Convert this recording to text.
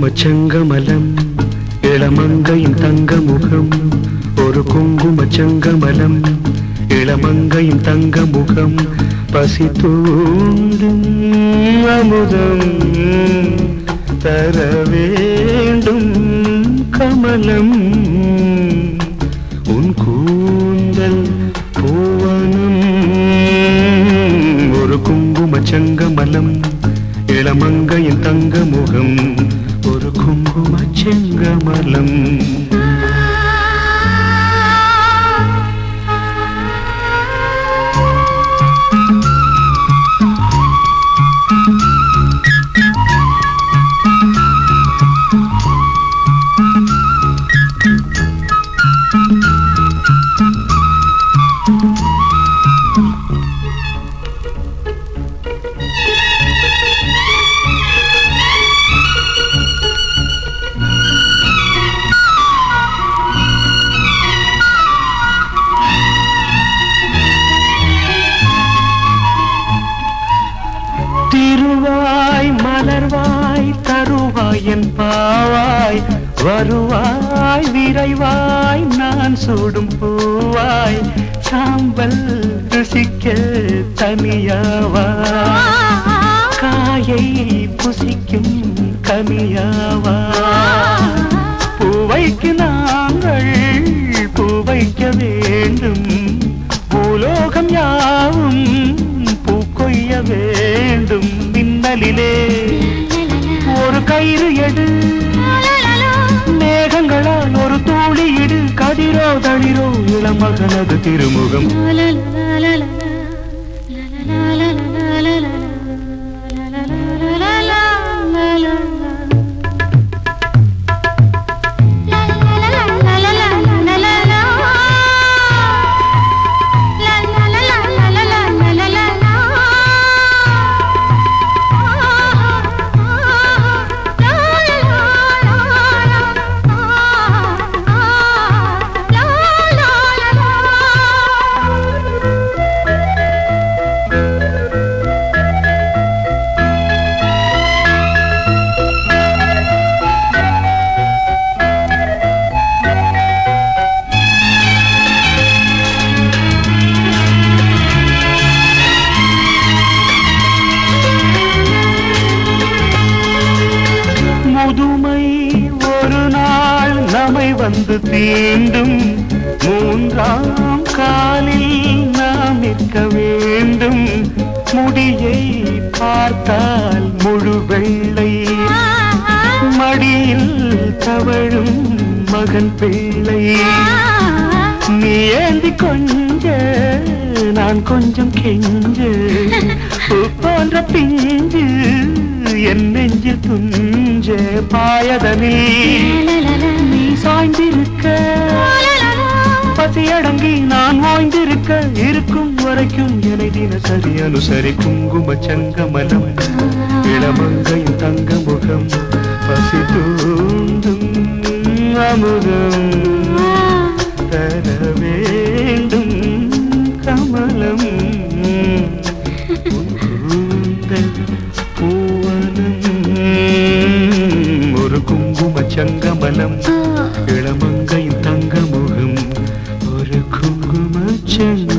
குங்குமச்சங்கமலம் இளமங்கையின் தங்க முகம். ஒரு குங்குமச்சங்கமலம் இளமங்கையின் தங்க முகம். பசி தூண்டும் அமுதம் தர வேண்டும் கமலம். உன் கூந்தல் பூவனம். ஒரு குங்குமச்சங்கமலம் இளமங்கையின் தங்க முகம். ஒரு குங்குமச்செங்கமலம். திருவாய் மலர்வாய் தருவாய் என் பாவாய். வருவாய் விரைவாய் நான் சூடும் பூவாய். சாம்பல் ருசிக்க தனியாவாய். காயை புசிக்கும் கனியாவாய். பூவைக்கு நாங்கள் பூவைக்க வேண்டும். பூலோகம் யாவும் பூக்கொய்ய வேண்டும். மின்னலிலே ஒரு கயிறு எடு. மேகங்களால் ஒரு தூளி இடு. கதிரோ தளிரோ இளமகனது திருமுகம். முதுமை ஒரு நாள் நம்மை வந்து தீண்டும். மூன்றாம் காலில் நாம் நிற்க வேண்டும். முடியை பார்த்தால் முழு வெள்ளை. மடியில் தவழும் மகன் பிள்ளை. நீ ஏந்தி கொஞ்ச நான் கொஞ்சம் கெஞ்ச. போன்ற பிஞ்சு என் நெஞ்சில் துஞ்ச. பாயதனில் நீ சாய்ந்திருக்க. பசியடங்கி நான் ஓய்ந்திருக்க. இருக்கும் வரைக்கும் என்னை தினசரி அனுசரி. குங்குமச்சங்கமலம் இளமங்கையின் தங்க முகம். பசி தூண்டும் அமுதம் தர வேண்டும் கமலம். ஒரு குங்குமச்சங்கமலம் இளமங்கையின் தங்க முகம். ஒரு குங்குமச்சங்க